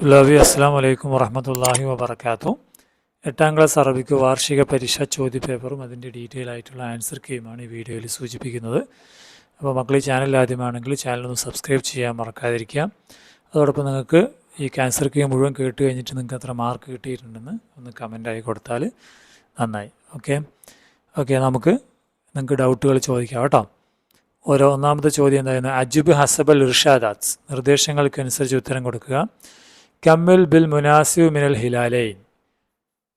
ലവി അസ്സാം വലൈക്കും വറഹമത്തല്ലാഹി വബർക്കാത്തു. 8ാം ക്ലാസ് അറബിക്ക് വാർഷിക പരീക്ഷ ചോദ്യപേപ്പറും അതിൻ്റെ ഡീറ്റെയിൽ ആയിട്ടുള്ള ആൻസർ കീയുമാണ് ഈ വീഡിയോയിൽ സൂചിപ്പിക്കുന്നത്. അപ്പോൾ മക്കൾ ഈ ചാനൽ ആദ്യമാണെങ്കിൽ ചാനലൊന്ന് സബ്സ്ക്രൈബ് ചെയ്യാൻ മറക്കാതിരിക്കുക. അതോടൊപ്പം നിങ്ങൾക്ക് ഈ ആൻസർ കീ മുഴുവൻ കേട്ട് കഴിഞ്ഞിട്ട് നിങ്ങൾക്ക് എത്ര മാർക്ക് കിട്ടിയിട്ടുണ്ടെന്ന് ഒന്ന് കമൻ്റായി കൊടുത്താൽ നന്നായി. ഓക്കെ നമുക്ക് നിങ്ങൾക്ക് ഡൗട്ടുകൾ ചോദിക്കാം കേട്ടോ. ഒന്നാമത്തെ ചോദ്യം എന്തായിരുന്നു? അജുബ് ഹസബൽ ഇർഷാദാത്ത്, നിർദ്ദേശങ്ങൾക്കനുസരിച്ച് ഉത്തരം കൊടുക്കുക. കമ്മിൽ ബിൽ മുനാസിബ് മിനൽ ഹിലാലൈൻ,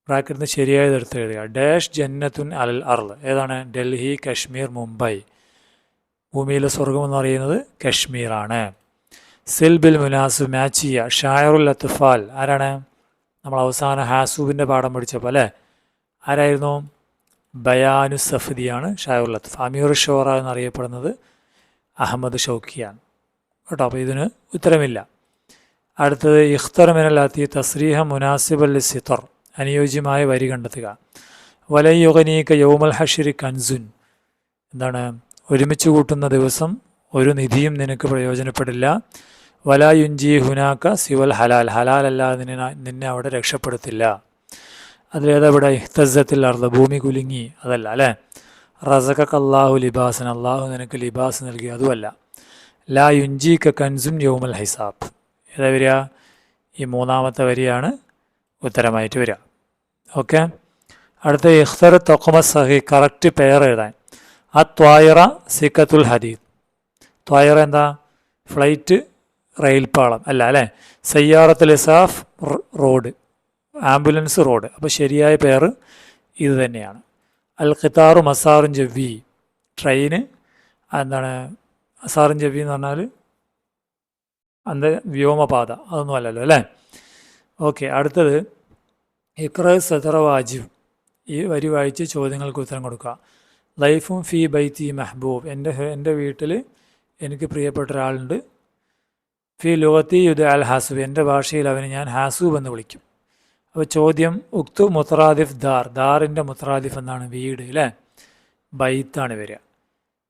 ബ്രാക്കറ്റിന് ശരിയായത് എടുത്ത് എഴുതുക. ഡാഷ് ജന്നത്തുൻ അൽ അർള്, ഏതാണ്? ഡൽഹി, കശ്മീർ, മുംബൈ. ഭൂമിയിലെ സ്വർഗം എന്ന് പറയുന്നത് കശ്മീറാണ്. സിൽ ബിൽ മുനാസിബ്, മാച്ച് ചെയ്യുക. ഷായറുൽ അത്ഫാൽ, ആരാണ്? നമ്മൾ അവസാനം ഹാസൂബിൻ്റെ പാഠം പഠിച്ചപ്പോൾ അല്ലേ, ആരായിരുന്നു? ബയാനു സഫദിയാണ് ഷായറുൽ അത്ഫ. അമീർ ഷോറ എന്നറിയപ്പെടുന്നത് അഹമ്മദ് ഷൗക്കിയാണ് കേട്ടോ. അപ്പോൾ ഇതിന് ഉത്തരമില്ല. അടുത്തത് ഇഖ്തർ മിനലാത്തി തസ്രീഹ മുനാസിബ് അൽ സിത്തർ, അനുയോജ്യമായ വരി കണ്ടെത്തുക. വലയുഗനീക യൗമൽ ഹഷിരി കൻസുൻ, എന്താണ്? ഒരുമിച്ച് കൂട്ടുന്ന ദിവസം ഒരു നിധിയും നിനക്ക് പ്രയോജനപ്പെടില്ല. വലായുഞ്ചി ഹുനാക്ക സിവൽ ഹലാൽ, ഹലാൽ അല്ലാതെ നിന്നെ അവിടെ രക്ഷപ്പെടുത്തില്ല. അതിലേതാ ഇവിടെ? ഇഹ്തസത്തിൽ അർദ്, ഭൂമി കുലുങ്ങി, അതല്ല അല്ലേ. റസഖക അല്ലാഹു ലിബാസൻ, അള്ളാഹു നിനക്ക് ലിബാസ് നൽകി, അതുമല്ല. ലാ യുഞ്ചീക കൻസുൻ യൗമൽ ഹിസാബ്, ഏതാ വരിക? ഈ മൂന്നാമത്തെ വരിയാണ് ഉത്തരമായിട്ട് വരിക. ഓക്കെ, അടുത്ത ഇഖ്തർ തൊഖമ സഹി, കറക്റ്റ് പെയർ എഴുതാൻ. ആ ത്വായിറ സിക്കത്തുൽ ഹദീദ്, ത്വായിറ എന്താ? ഫ്ലൈറ്റ്, റെയിൽപാളം അല്ല അല്ലേ. സയ്യാറത്തുൽ ഇസാഫ്, റോഡ്, ആംബുലൻസ്, റോഡ്. അപ്പോൾ ശരിയായ പെയർ ഇത് തന്നെയാണ്. അൽ ഖിത്താറു മസാറുൻ ജവ്വി, ട്രെയിന് എന്താണ്? മസാറുൻ ജവ്വി എന്ന് പറഞ്ഞാൽ അത് വ്യോമപാത, അതൊന്നും അല്ലല്ലോ അല്ലേ. ഓക്കെ, അടുത്തത് ഇഖ്റ സദറ വാജിബ്, ഈ വരി വായിച്ച് ചോദ്യങ്ങൾക്ക് ഉത്തരം കൊടുക്കുക. ലൈഫും ഫി ബൈത്തി മെഹബൂബ്, എൻ്റെ വീട്ടിൽ എനിക്ക് പ്രിയപ്പെട്ട ഒരാളുണ്ട്. ഫി ലുഗത്തി യുദ് അൽ ഹാസൂബ്, എൻ്റെ ഭാഷയിൽ അവന് ഞാൻ ഹാസൂബ് എന്ന് വിളിക്കും. അപ്പോൾ ചോദ്യം ഉക്തു മുത്തറാദിഫ് ദാർ, ദാറിൻ്റെ മുത്തറാദിഫ് എന്നാണ്? വീട് അല്ലേ. ബൈത്താണ് വരിക.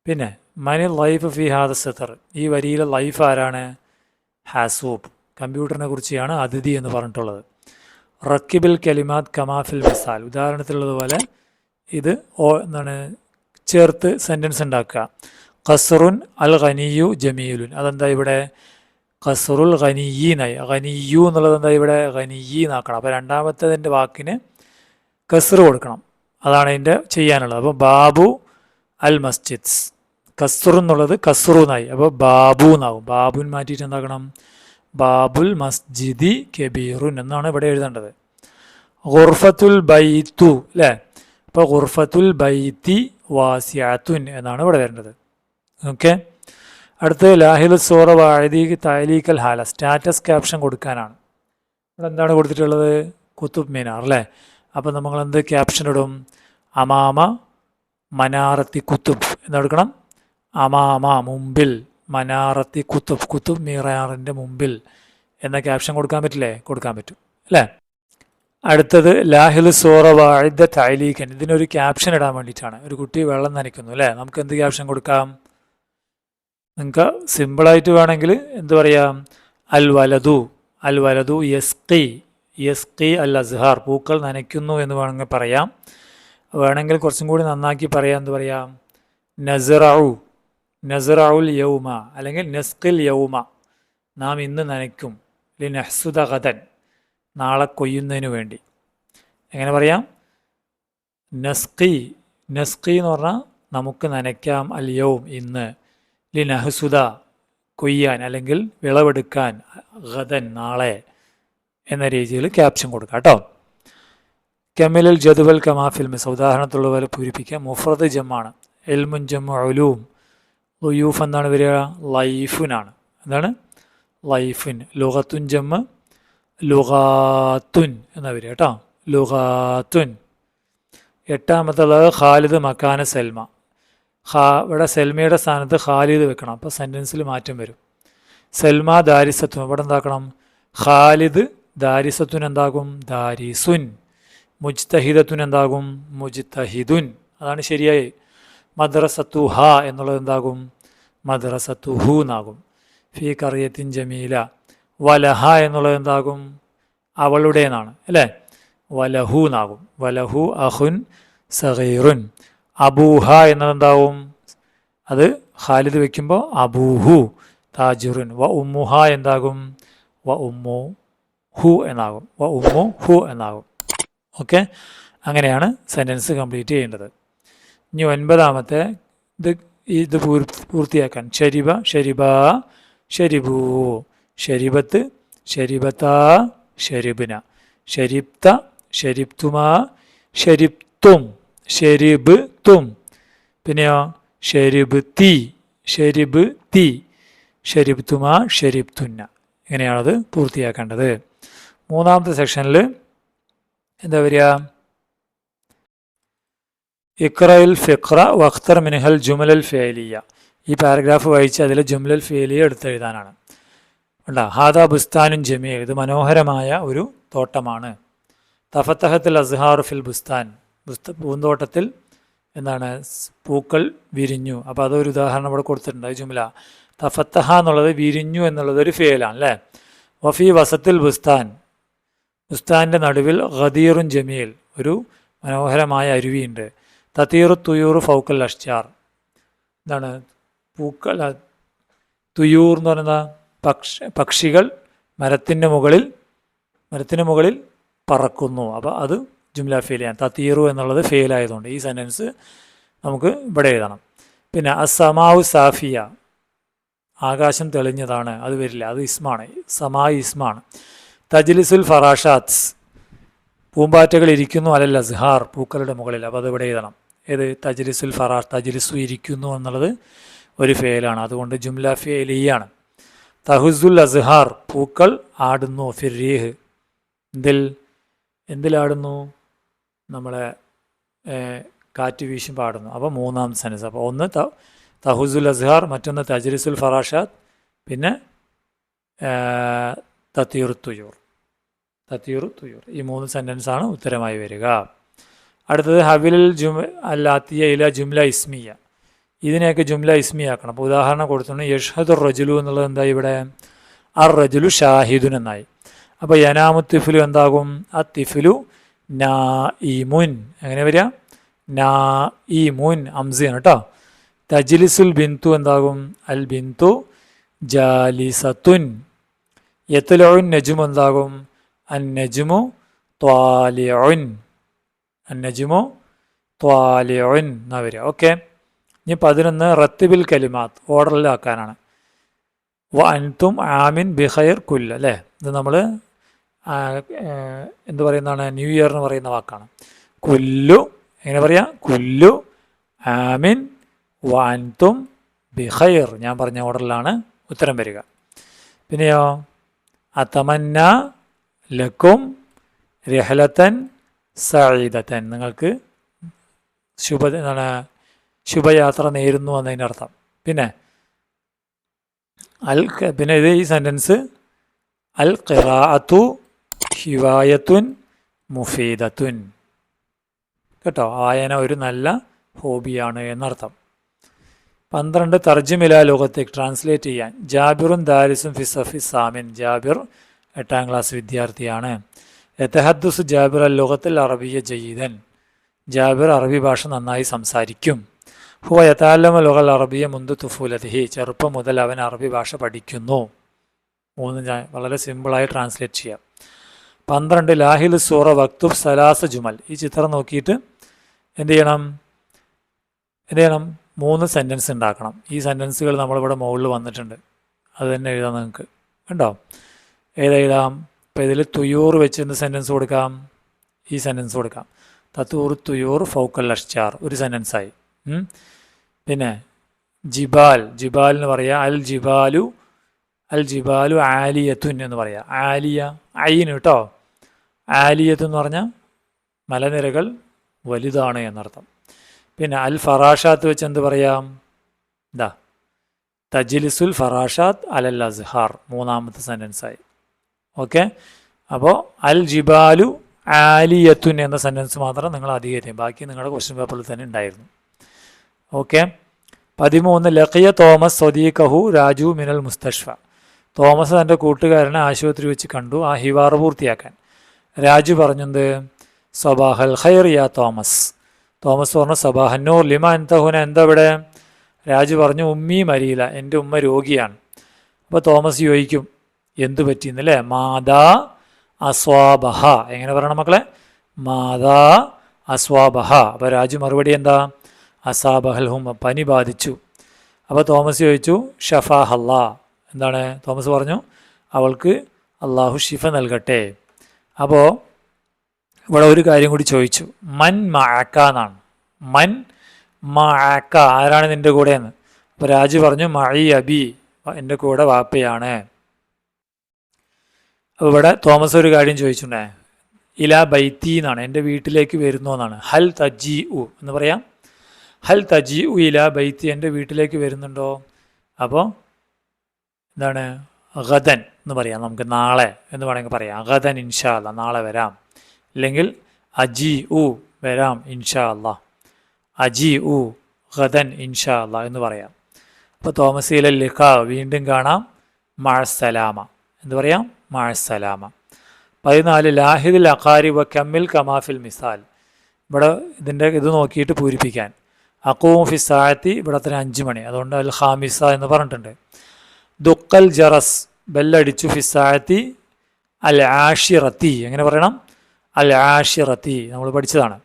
പിന്നെ മനി ലൈഫ് ഫി ഹാദ സദർ, ഈ വരിയിലെ ലൈഫ് ആരാണ്? ഹാസൂബ്. കമ്പ്യൂട്ടറിനെ കുറിച്ചാണ് അതിഥി എന്ന് പറഞ്ഞിട്ടുള്ളത്. റക്കിബിൽ കലിമാത്ത് കമാഫിൽ മിസാൽ, ഉദാഹരണത്തിലുള്ളതുപോലെ ഇത് എന്താണ് ചേർത്ത് സെൻറ്റൻസ് ഉണ്ടാക്കുക. ഖസ്റുൻ അൽ ഖനിയു ജമീലുൻ, അതെന്താ ഇവിടെ? ഖസ്റുൽ ഖനിയീനായി. ഖനിയു എന്നുള്ളത് എന്താ ഇവിടെ? ഖനിയീന്നാക്കണം. അപ്പോൾ രണ്ടാമത്തേതിൻ്റെ വാക്കിന് കസ്റ് കൊടുക്കണം. അതാണ് അതിൻ്റെ ചെയ്യാനുള്ളത്. അപ്പോൾ ബാബു അൽ മസ്ജിദ്സ്, കസ്റു എന്നുള്ളത് കസ്റുന്നായി, അപ്പോൾ ബാബു എന്നാവും. ബാബുൻ മാറ്റിയിട്ട് എന്താക്കണം? ബാബുൽ മസ്ജിദി കബീറുൻ എന്നാണ് ഇവിടെ എഴുതേണ്ടത്. ഖുർഫത്തുൽ ബൈത്തു അല്ലേ. അപ്പോൾ ഖുർഫത്തുൽ ബൈത്തി വാസിഅത്തുൻ എന്നാണ് ഇവിടെ വരേണ്ടത്. ഓക്കെ, അടുത്ത് ലാഹിൽ സൂറ വാഇദി തഅലീഖൽ ഹാല, സ്റ്റാറ്റസ് ക്യാപ്ഷൻ കൊടുക്കാനാണ്. ഇവിടെ എന്താണ് കൊടുത്തിട്ടുള്ളത്? കുത്തുബ് മിനാർ അല്ലേ. അപ്പോൾ നമ്മൾ എന്ത് ക്യാപ്ഷൻ ഇടും? അമാമ മനാറത്തി കുത്തുബ് എന്നെടുക്കണം. അമാമ മുമ്പിൽ, മനാറത്തി കുത്തുബ്, കുത്തുബ് മീറാറിൻ്റെ മുമ്പിൽ എന്ന ക്യാപ്ഷൻ കൊടുക്കാൻ പറ്റില്ലേ? കൊടുക്കാൻ പറ്റും അല്ലേ. അടുത്തത് ലാഹിൽ സൂറ വാഇദ തഅലീഖൻ, ഇതിനൊരു ക്യാപ്ഷൻ ഇടാൻ വേണ്ടിയിട്ടാണ്. ഒരു കുട്ടി വെള്ളം നനയ്ക്കുന്നു അല്ലേ, നമുക്ക് എന്ത് ക്യാപ്ഷൻ കൊടുക്കാം? നിങ്ങൾക്ക് സിമ്പിളായിട്ട് വേണമെങ്കിൽ എന്ത് പറയാം? അൽ വലതു, അൽ വലതു യസ്ഖി, യസ്ഖി അൽ അസ്ഹാർ, പൂക്കൾ നനയ്ക്കുന്നു എന്ന് വേണമെങ്കിൽ പറയാം. വേണമെങ്കിൽ കുറച്ചും കൂടി നന്നാക്കി പറയാം. എന്ത് പറയാം? നസ്റഉ, നസ്റഉൽ യൗമ, അല്ലെങ്കിൽ നസ്ഖിൽ യൗമ, നാം ഇന്ന് നനയ്ക്കും. ലിനഹ്സുദ ഗദൻ, നാളെ കൊയ്യുന്നതിന് വേണ്ടി. എങ്ങനെ പറയാം? നസ്ഖി, നസ്ഖി എന്ന് പറഞ്ഞാൽ നമുക്ക് നനയ്ക്കാം. അൽ യൗം ഇന്ന്. ലിനഹ്സുദ കൊയ്യാൻ അല്ലെങ്കിൽ വിളവെടുക്കാൻ. ഗദൻ നാളെ എന്ന രീതിയിൽ ക്യാപ്ഷൻ കൊടുക്കാം കേട്ടോ. കമിലൽ ജദുവൽ കമാഫിൽ മിസ്, ഉദാഹരണത്തുള്ള പോലെ പൂരിപ്പിക്കാം. മുഫ്രദ് ജമ്മാണ്. എൽമുൻ ജമ്മു ഉലൂം. ലുയൂഫ് എന്താണ് വരിക? ലൈഫുനാണ്. എന്താണ്? ലൈഫുൻ. ലുഗത്തുൻ ജമ്മ് ലുഗാത്തുൻ എന്നാ വരിക കേട്ടോ. ലുഗാത്തുൻ. എട്ടാമത്തുള്ളത് ഖാലിദ് മക്കാന സെൽമ. ഇവിടെ സെൽമയുടെ സ്ഥാനത്ത് ഖാലിദ് വെക്കണം. അപ്പോൾ സെൻറ്റൻസിൽ മാറ്റം വരും. സെൽമ ദാരിസത്തുൻ, ഇവിടെ എന്താക്കണം? ഖാലിദ് ദാരിസത്തുൻ എന്താകും? ദാരിസുൻ. മുജ്തഹിദത്തുൻ എന്താകും? മുജ്തഹിദുൻ. അതാണ് ശരിയായി. മദ്രസത്തുഹ എന്നുള്ളത് എന്താകും? മദ്രസത്തുഹു എന്നാകും. ഫി ഖറിയത്തിൻ ജമീല, വലഹ എന്നുള്ളത് എന്താകും? അവളുടെ എന്നാണ് അല്ലേ? വലഹു എന്നാകും. വലഹു അഹുൻ സഗീറുൻ. അബൂഹ എന്നതെന്താവും? അത് ഖാലിദ് വെക്കുമ്പോൾ അബൂഹു താജിറുൻ. വ ഉമ്മുഹ എന്താകും? വ ഉമ്മു ഹു എന്നാകും. വ ഉമ്മു ഹു എന്നാകും. ഓക്കെ, അങ്ങനെയാണ് സെൻറ്റൻസ് കംപ്ലീറ്റ് ചെയ്യേണ്ടത്. ഇനി 9ാമത്തെ ഇത് പൂർത്തിയാക്കാൻ ഷരിബ ഷരിബ ഷരിബു, ഷരിബത്ത് ഷരിബത്ത ഷരിബിന, ഷരിബ്ത ഷരിബ്തുമാ ഷരിബ്തും ഷരിബ് തും. പിന്നെയോ ഷരിബ്തി ഷരിബ്തി ഷരിബ്തുമാ ഷരിബ്തുന്ന. ഇങ്ങനെയാണത് പൂർത്തിയാക്കേണ്ടത്. 3ാമത്തെ സെക്ഷനിൽ എന്താ വരിക? ഇഖ്റയിൽ ഫിഖ്റ വഖ്തർ മിൻഹൽ ജുമലൽ ഫേലിയ. ഈ പാരഗ്രാഫ് വായിച്ച് അതിൽ ജുമലൽ ഫേലിയ എടുത്തെഴുതാനാണ്. ഉണ്ടോ? ഹാദാ ബുസ്താനും ജമീൽ, ഇത് മനോഹരമായ ഒരു തോട്ടമാണ്. തഫത്തഹത്തിൽ അസ്ഹാർ ഫിൽ ബുസ്താൻ, പൂന്തോട്ടത്തിൽ എന്താണ്? പൂക്കൾ വിരിഞ്ഞു. അപ്പോൾ അതൊരു ഉദാഹരണം ഇവിടെ കൊടുത്തിട്ടുണ്ട്. ജുമല തഫത്തഹ എന്നുള്ളത് വിരിഞ്ഞു എന്നുള്ളത് ഒരു ഫേലാണ് അല്ലേ? വഫി വസത്തിൽ ബുസ്താൻ, ബുസ്താൻ്റെ നടുവിൽ ഖദീറുൻ ജമീൽ, ഒരു മനോഹരമായ അരുവിയുണ്ട്. തതീറു തുയൂർ ഫൗക്കൽ അഷ്ജാർ, എന്താണ്? പൂക്കൾ, തുയൂർ എന്ന് പറയുന്ന പക്ഷികൾ മരത്തിന് മുകളിൽ പറക്കുന്നു. അപ്പോൾ അത് ജുംല ഫെയിലാണ്. തതീറു എന്നുള്ളത് ഫെയിലായതുകൊണ്ട് ഈ സെൻറ്റൻസ് നമുക്ക് ഇവിടെ എഴുതണം. പിന്നെ അസമാഉ സാഫിയ, ആകാശം തെളിഞ്ഞതാണ്, അത് വരില്ല, അത് ഇസ്മാണ്. സമാ ഇസ്മാണ്. തജ്ലിസുൽ ഫറാഷാത്സ്, പൂമ്പാറ്റകൾ ഇരിക്കുന്നു അലൽ അസ്ഹാർ, പൂക്കളുടെ മുകളിൽ. അപ്പോൾ അത് ഇവിടെ എഴുതണം. ഏത്? തജ്ലിസുൽ ഫറാഷ്, തജ്ലിസു ഇരിക്കുന്നു എന്നുള്ളത് ഒരു ഫെയിലാണ്, അതുകൊണ്ട് ജുംല ഫെയിലിയാണ്. തഹുസുൽ അസ്ഹാർ, പൂക്കൾ ആടുന്നു. ഫിർരീഹ്, എന്തിലാടുന്നു? നമ്മളെ കാറ്റ് വീശും പാടുന്നു. അപ്പോൾ 3ാം സെൻറ്റൻസ്. അപ്പോൾ ഒന്ന് തഹുസുൽ അസ്ഹാർ, മറ്റൊന്ന് തജ്ലിസുൽ ഫറാഷാത്ത്, പിന്നെ തതീറു തുയൂർ. ഈ 3 സെൻറ്റൻസാണ് ഉത്തരമായി വരിക. അടുത്തത് ഹവിൽ അല്ലാത്തിയ ഇല ജുംല ഇസ്മിയ, ഇതിനെയൊക്കെ ജുംല ഇസ്മിയാക്കണം. അപ്പോൾ ഉദാഹരണം കൊടുത്തിട്ടുണ്ട്. യഷ്ഹദുർ റജുലു എന്നുള്ളത് എന്താ? ഇവിടെ അർ റജുലു ഷാഹിദുൻ എന്നായി. അപ്പോൾ യനാമു തിഫ്ലു എന്താകും? ആ തിഫ്ലു നാഇമുൻ. എങ്ങനെ വരിക? നാഇമുൻ, അംസയാണ് കേട്ടോ. തജ്ലിസുൽ ബിന്തു എന്താകും? അൽ ബിന്തു ജാലിസത്തുൻ. യത്ലുഉൻ നജ്മു എന്താകും? അൻ നജ്മു ത്വാലിഉൻ. എന്നാ വരിക. ഓക്കെ, ഇനി 11 റത്തിബിൽ കലിമാത്ത്, ഓർഡറിലാക്കാനാണ്. വ അൻതും ആമിൻ ബിഖൈർ കുല്ല അല്ലേ? ഇത് നമ്മൾ എന്ത് പറയുന്നതാണ്? ന്യൂ ഇയർ എന്ന് പറയുന്ന വാക്കാണ്. കുല്ലു, എങ്ങനെ പറയാം? കുല്ലു ആമിൻ വ അൻതും ബിഖൈർ. ഞാൻ പറഞ്ഞ ഓർഡറിലാണ് ഉത്തരം വരിക. പിന്നെയോ അതമന്ന ലക്കും രഹലത്തൻ സഈദത്തൻ, നിങ്ങൾക്ക് ശുഭയാത്ര നേരുന്നു എന്നതിൻ്റെ അർത്ഥം. പിന്നെ ഇത് ഈ സെൻറ്റൻസ് അൽ ഖിറാഅത്തു ഹിവായത്തുൻ മുഫീദത്തുൻ, കേട്ടോ, വായന ഒരു നല്ല ഹോബിയാണ് എന്നർത്ഥം. 12 തർജിമില ലോകത്തേക്ക് ട്രാൻസ്ലേറ്റ് ചെയ്യാൻ. ജാബിറുൻ ദാരിസുൻ ഫി സഫി സാമിൻ, ജാബിർ 8ാം ക്ലാസ് വിദ്യാർത്ഥിയാണ്. യതഹദ്ദുസു ജാബിർ അൽ ലുഗത്തുൽ അറബിയ്യ ജയ്യിദൻ, ജാബിർ അറബി ഭാഷ നന്നായി സംസാരിക്കും. ഹുവ യതഅല്ലമു ലുഗൽ അറബിയ്യ മുൻദു തുഫൂലതിഹി, ചെറുപ്പം മുതൽ അവൻ അറബി ഭാഷ പഠിക്കുന്നു. 3 വളരെ സിമ്പിളായി ട്രാൻസ്ലേറ്റ് ചെയ്യാം. 12 ലാഹിൽ സൂറ വക്തുബ് സലാസ ജുമൽ, ഈ ചിത്രം നോക്കിയിട്ട് എന്ത് ചെയ്യണം? 3 സെൻറ്റൻസ് ഉണ്ടാക്കണം. ഈ സെൻറ്റൻസുകൾ നമ്മളിവിടെ മുകളിൽ വന്നിട്ടുണ്ട്, അത് തന്നെ എഴുതാം നിങ്ങൾക്ക്. കണ്ടോ? ഏതെഴുതാം? ഇപ്പോൾ ഇതിൽ തുയൂർ വെച്ച് എന്ത് സെൻറ്റൻസ് കൊടുക്കാം? ഈ സെൻറ്റൻസ് കൊടുക്കാം. തത്തൂർ തുയൂർ ഫൗക്കൽ അഷ്ചാർ, ഒരു സെൻറ്റൻസായി. പിന്നെ ജിബാൽ എന്ന് പറയാം. അൽ ജിബാലു ആലിയത്തുൻ എന്ന് പറയാം. ആലിയ ഐന് കേട്ടോ. ആലിയത്ത് എന്ന് പറഞ്ഞാൽ മലനിരകൾ വലുതാണ് എന്നർത്ഥം. പിന്നെ അൽ ഫറാഷാത്ത് വെച്ച് എന്ത് പറയാം? തജ്ലിസുൽ ഫറാഷാത്ത് അലൽ അസ്ഹാർ, 3ാമത്തെ സെൻറ്റൻസായി. ഓക്കെ, അപ്പോൾ അൽ ജിബാലു ആലിയത്തുൻ എന്ന സെൻറ്റൻസ് മാത്രം നിങ്ങൾ അധികം, ബാക്കി നിങ്ങളുടെ ക്വസ്റ്റ്യൻ പേപ്പറിൽ തന്നെ ഉണ്ടായിരുന്നു. ഓക്കെ. 13 ലഖിയ തോമസ് സ്വദീഖഹു രാജു മിനൽ മുസ്തഷ്ഫ, തോമസ് തൻ്റെ കൂട്ടുകാരനെ ആശുപത്രി വെച്ച് കണ്ടു ആ ഹിവാർ പൂർത്തിയാക്കാൻ. രാജു പറഞ്ഞത് സബാഹൽ ഖൈർ യാ തോമസ്. തോമസ് പറഞ്ഞു സബാഹന്നൂർ ലിമ അൻതഹുന, എന്താ ഇവിടെ? രാജു പറഞ്ഞു ഉമ്മി മരീല, എൻ്റെ ഉമ്മ രോഗിയാണ്. അപ്പോൾ തോമസ് ചോദിക്കും എന്തു പറ്റിയെന്നല്ലേ? മാതാ അസ്വാബഹ. എങ്ങനെ പറയണം മക്കളെ? മാതാ അസ്വാബഹ. അപ്പോൾ രാജു മറുപടി എന്താ? അസാബഹൽ ഹും, പനി ബാധിച്ചു. അപ്പോൾ തോമസ് ചോദിച്ചു ഷഫാഹല്ലാ, എന്താണ്? തോമസ് പറഞ്ഞു അവൾക്ക് അള്ളാഹു ഷിഫ നൽകട്ടെ. അപ്പോൾ ഇവിടെ ഒരു കാര്യം കൂടി ചോദിച്ചു, മൻ മഅക എന്നാണ്. മൻ മഅക, ആരാണ് നിൻ്റെ കൂടെ എന്ന്? അപ്പോൾ രാജു പറഞ്ഞു മഈ അബി, എൻ്റെ കൂടെ വാപ്പയാണ്. അപ്പോൾ ഇവിടെ തോമസ് ഒരു കാര്യം ചോദിച്ചിട്ടുണ്ടേ, ഇലാ ബൈത്തി എന്നാണ്, എൻ്റെ വീട്ടിലേക്ക് വരുന്നു എന്നാണ്. ഹൽ തജി ഉ എന്ന് പറയാം. ഹൽ തജി ഉ ഇലാ ബൈത്തി, എൻ്റെ വീട്ടിലേക്ക് വരുന്നുണ്ടോ? അപ്പോൾ എന്താണ്? ഗദൻ എന്ന് പറയാം, നമുക്ക് നാളെ എന്ന് വേണമെങ്കിൽ പറയാം. ഗദൻ ഇൻഷാ അല്ലാ, നാളെ വരാം. അല്ലെങ്കിൽ അജി ഉ, വരാം ഇൻഷാ അല്ലാ. അജി ഉ ഗദൻ ഇൻഷാ അല്ലാ എന്ന് പറയാം. അപ്പോൾ തോമസിലെ ലിഖ, വീണ്ടും കാണാം. മഅസ്സലാമ എന്ന് പറയാം, മഅസ്സലാമ. 14 ലാഹിദുൽ അഖാരി വ കമ്മിൽ കമാഫിൽ മിസാൽ. ഇവിടെ ഇതിൻ്റെ ഇത് നോക്കിയിട്ട് പൂരിപ്പിക്കാൻ. അഖൂം ഫി സാഅത്തി, ഇവിടെ തന്നെ 5 മണി, അതുകൊണ്ട് അൽ ഖാമിസ എന്ന് പറഞ്ഞിട്ടുണ്ട്. ദുക്കൽ ജറസ്, ബെല്ലടിച്ചു. ഫി സാഅത്തി അൽ ആഷിറത്തി, എങ്ങനെ പറയണം? അൽ ആഷിറത്തി, നമ്മൾ പഠിച്ചതാണ്.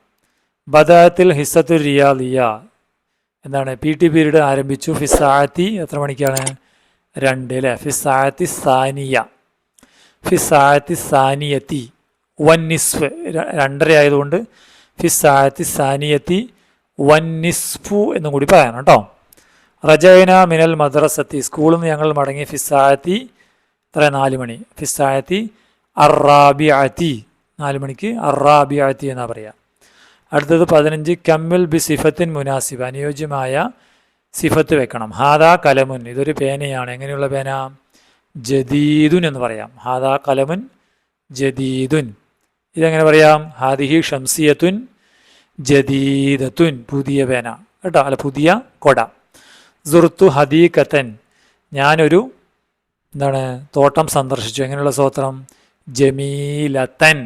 ബദഅത്തിൽ ഹിസ്സത്തുർ റിയാദിയ, എന്താണ്? PT പീരീഡ് ആരംഭിച്ചു. ഫി സാഅത്തി എത്ര മണിക്കാണ്? 2 അല്ലേ? ഫി സാഅത്തി സാനിയ, ഫി സാഅത്തി സാനിയത്തി വൻ നിസ്ഫ്, 2:30 ആയതുകൊണ്ട് ഫി സാഅത്തി സാനിയത്തി വൻ നിസ്ഫു എന്നും കൂടി പറയണം കേട്ടോ. റജൈന മിനൽ മദ്രസത്തി, സ്കൂളിൽ നിന്ന് ഞങ്ങൾ മടങ്ങി. ഫി സാഅത്തി എത്ര? 4 മണി. ഫി സാഅത്തി അറാബിഅത്തി, 4 മണിക്ക് അറാബിഅത്തി എന്നാ പറയുക. അടുത്തത് 15 കമ്മിൽ ബി സിഫത്തിൻ മുനാസിബ്, അനുയോജ്യമായ സിഫത്ത് വെക്കണം. ഹാദാ കലമുൻ, ഇതൊരു പേനയാണ്. എങ്ങനെയുള്ള പേന? ജദീദുൻ എന്ന് പറയാം. ഹാദാ കലമുൻ ജദീദുൻ. ഇതെങ്ങനെ പറയാം? ഹാദിഹി ഷംസിയത്തുൻ ജദീദത്തുൻ, പുതിയ പേന കേട്ടോ, അല്ല പുതിയ കൊട. സുർത്തു ഹദീഖത്തൻ, ഞാനൊരു എന്താണ് തോട്ടം സന്ദർശിച്ചു. എങ്ങനെയുള്ള സ്തോത്രം? ജമീലത്തൻ.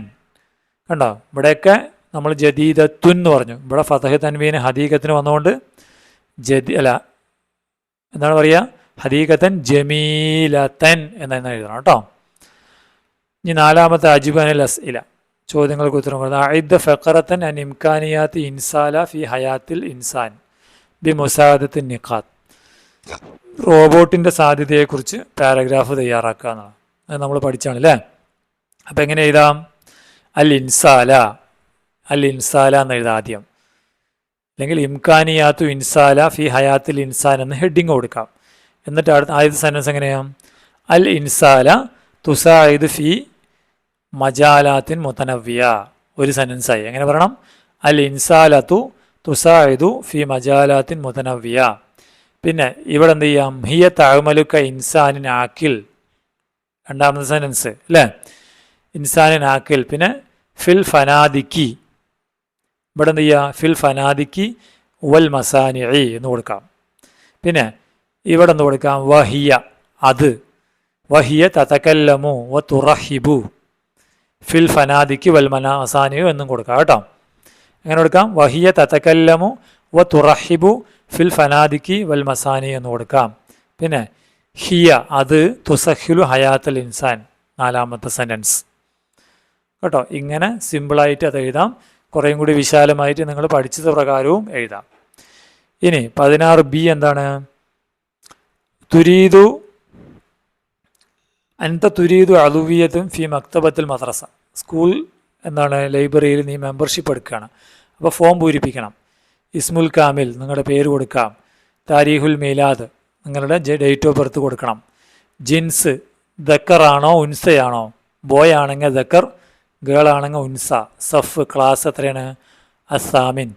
കണ്ടോ, ഇവിടെയൊക്കെ നമ്മൾ ജദീദത്തുൻ എന്ന് പറഞ്ഞു. ഇവിടെ ഫതഹ് തൻവീന് ഹദീഖത്തിന് വന്നുകൊണ്ട് എന്താണ് പറയുക? ഹദീഖത്തൻ ജമീലത്തൻ എന്ന് എഴുതണം കേട്ടോ. ഇനി 4-ാമത്തെ അജിബനിൽ അസ്ഇല, ചോദ്യങ്ങൾക്ക് ഉത്തരം കൊടുക്കുക. അഇദ്ദ ഫഖറത്തൻ അൻ ഇംകാനിയാത്തി ഇൻസാല ഫി ഹയാത്തിൽ ഇൻസാൻ ബി മുസാദത്തിൻ നിഖാത്ത്, റോബോട്ടിൻ്റെ സാധ്യതയെക്കുറിച്ച് പാരഗ്രാഫ് തയ്യാറാക്കുക എന്നാണ്. അത് നമ്മൾ പഠിച്ചാണ് അല്ലേ? അപ്പം എങ്ങനെ എഴുതാം? അൽ ഇൻസാല, അൽ ഇൻസാല എന്ന് എഴുതാം ആദ്യം. അല്ലെങ്കിൽ ഇംകാനിയാത്തു ഇൻസാല ഫി ഹയാത്തിൽ ഇൻസാൻ എന്ന് ഹെഡിങ് കൊടുക്കാം. എന്നിട്ട് ആദ്യത്തെ സെൻറ്റൻസ് എങ്ങനെയാണ്? അൽ ഇൻസാല തുസായിദ് ഫി മജാലാത്തിൻ മുതനവ്വിയ, ഒരു സെൻറ്റൻസായി. എങ്ങനെ പറയണം? അൽ ഇൻസാലത്തു തുസായിദു ഫി മജാലാത്തിൻ മുതനവ്വിയ. പിന്നെ ഇവിടെ എന്ത് ചെയ്യാം? ഹിയ തഅമലുക ഇൻസാനിൻ ആക്കിൽ, 2ാമത്തെ സെൻറ്റൻസ് അല്ലേ? ഇൻസാനിൻ ആക്കിൽ. പിന്നെ ഫിൽ ഫനാദിക്കി, ഇവിടെ എന്ത് ചെയ്യുക? ഫിൽ ഫനാദിക്കി വൽ മസാനിഇ എന്ന് കൊടുക്കാം. പിന്നെ ഇവിടെ എന്ത് കൊടുക്കാം? വഹിയ, അത്. വഹിയ തതകല്ലമു വ തുറഹിബു ഫിൽ ഫനാദിക്കി വൽ മസാനിഉ എന്നും കൊടുക്കാം കേട്ടോ. എങ്ങനെ കൊടുക്കാം? വഹിയ തതകല്ലമു വ തുറഹിബു ഫിൽ ഫനാദിക്കി വൽ മസാനി എന്ന് കൊടുക്കാം. പിന്നെ ഹിയ, അത്. തുസഹിലു ഹയാത്തൽ ഇൻസാൻ, 4ാമത്തെ സെൻറ്റൻസ് കേട്ടോ. ഇങ്ങനെ സിമ്പിളായിട്ട് അത് എഴുതാം. കുറേയും കൂടി വിശാലമായിട്ട് നിങ്ങൾ പഠിച്ചത് പ്രകാരവും എഴുതാം. ഇനി 16B എന്താണ്? തുരീദു അൻത തുരീദു അലുവിയത്തും ഫി മക്തബത്തിൽ മദ്രസ, സ്കൂൾ എന്താണ് ലൈബ്രറിയിൽ നീ മെമ്പർഷിപ്പ് എടുക്കുകയാണ്. അപ്പോൾ ഫോം പൂരിപ്പിക്കണം. ഇസ്മുൽ കാമിൽ, നിങ്ങളുടെ പേര് കൊടുക്കാം. താരീഖുൽ മീലാദ്, നിങ്ങളുടെ ഡേറ്റ് ഓഫ് ബർത്ത് കൊടുക്കണം. ജിൻസ്, ദക്കറാണോ ഉൻസയാണോ? ബോയ് ആണെങ്കിൽ ദക്കർ, ഗേൾ ആണെങ്കിൽ ഉൻസ. സഫ്, ക്ലാസ് എത്രയാണ്? അസാമിൻ.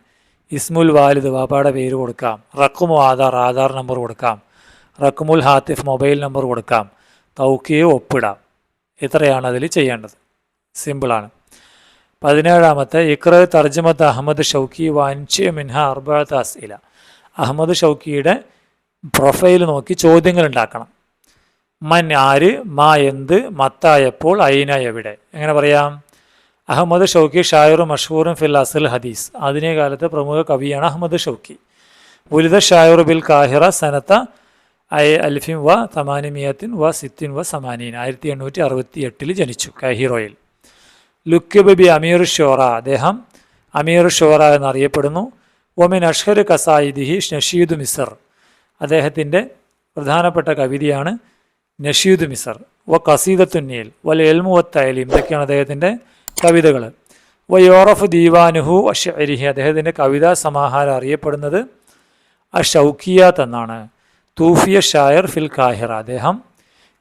ഇസ്മുൽ വാലിദ്, വാപ്പാടെ പേര് കൊടുക്കാം. റഖ്മു ആധാർ, ആധാർ നമ്പർ കൊടുക്കാം. റഖ്മുൽ ഹാത്തിഫ്, മൊബൈൽ നമ്പർ കൊടുക്കാം. തൗക്കീവ്, ഒപ്പിടാം. ഇത്രയാണ് അതിൽ ചെയ്യേണ്ടത്. സിമ്പിളാണ്. 17ാമത്തെ ഇഖ്റ തർജമത്ത് അഹമ്മദ് ഷൗക്കി വാൻചെ മിൻഹ അർബഅത്ത് അസ്ഇല, അഹമ്മദ് ഷൗക്കിയുടെ പ്രൊഫൈൽ നോക്കി ചോദ്യങ്ങൾ ഉണ്ടാക്കണം. മൻ ആര്, മാ എന്ത്, മത്ത എപ്പോൾ, ഐന എവിടെ. എങ്ങനെ പറയാം? അഹമ്മദ് ഷൗക്കി ഷായറും മഷഹൂറും ഫിൽ അസൽ ഹദീസ്. ആധുനിക കാലത്തെ പ്രമുഖ കവിയാണ് അഹമ്മദ് ഷൗക്കി. ഉലിദ ഷായറു ബിൽ കാഹിറ സനത്ത അൽഫിൻ വ തമാനിമിയത്തിൻ വ സിത്തിൻ വ സമാനീൻ. 1868 ജനിച്ചു കാഹിറോയിൽ. ലുക്കിബ് ബി അമീർ ഷോറ. അദ്ദേഹം അമീർ ഷോറ എന്നറിയപ്പെടുന്നു. ഒമിൻ അഷ്ഹർ കസായിദിഹി നഷീദ് മിസർ. അദ്ദേഹത്തിൻ്റെ പ്രധാനപ്പെട്ട കവിതയാണ് നഷീദ് മിസർ. വ കസീദത്തുന്നീൽ വൽ എൽമു വ തഅലീം. ഇതൊക്കെയാണ് അദ്ദേഹത്തിൻ്റെ കവിതകൾ. വ യോറഫ് ദീവാനുഹു അഷ്അരിഹി. അദ്ദേഹത്തിൻ്റെ കവിതാ സമാഹാരം അറിയപ്പെടുന്നത് അഷൗക്കിയാത്ത് എന്നാണ്. തൂഫിയ ഷായർ ഫിൽ കാഹിറ. അദ്ദേഹം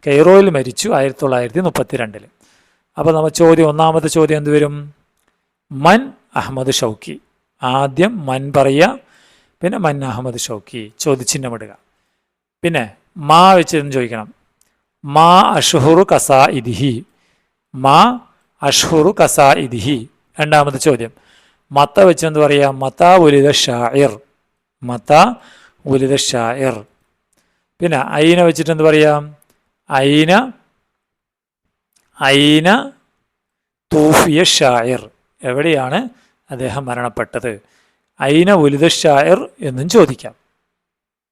കൈറോയിൽ മരിച്ചു 1932. അപ്പോൾ നമ്മൾ ഒന്നാമത്തെ ചോദ്യം എന്ത് വരും? മൻ അഹമ്മദ് ഷൗക്കി. ആദ്യം മൻ പറയുക, പിന്നെ മൻ അഹമ്മദ് ഷൗക്കി ചോദ്യചിഹ്നമിടുക. പിന്നെ മാ വെച്ചെന്ന് ചോദിക്കണം. മാ അഷ്ഹുറു കസാ ഇദിഹി. മാ അഷ്ഹുറു കസാ ഇദിഹി. രണ്ടാമത്തെ ചോദ്യം മത്ത വെച്ചെന്ന് പറയാം. മത ഉലിദ ഷാഇർ. മത ഉലിദ ഷാഇർ. പിന്നെ ഐന വെച്ചിട്ട് എന്ത് പറയാം? ഐന തൂഫിയ ഷാഇർ. എവിടെയാണ് അദ്ദേഹം മരണപ്പെട്ടത്? ഐന ഉലിദ ഷാഇർ എന്നും ചോദിക്കാം.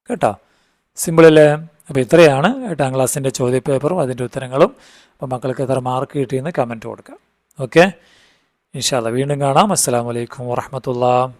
കേട്ടോ, സിമ്പിളല്ലേ? അപ്പോൾ ഇത്രയാണ് 8ാം ക്ലാസ്സിൻ്റെ ചോദ്യപേപ്പറും അതിൻ്റെ ഉത്തരങ്ങളും. അപ്പോൾ മക്കൾക്ക് എത്ര മാർക്ക് കിട്ടിയെന്ന് കമൻറ്റ് കൊടുക്കാം. ഓക്കെ, ഇൻഷാ അല്ലാഹ് വീണ്ടും കാണാം. അസ്സലാമു അലൈക്കും വറഹ്മത്തുള്ളാഹി.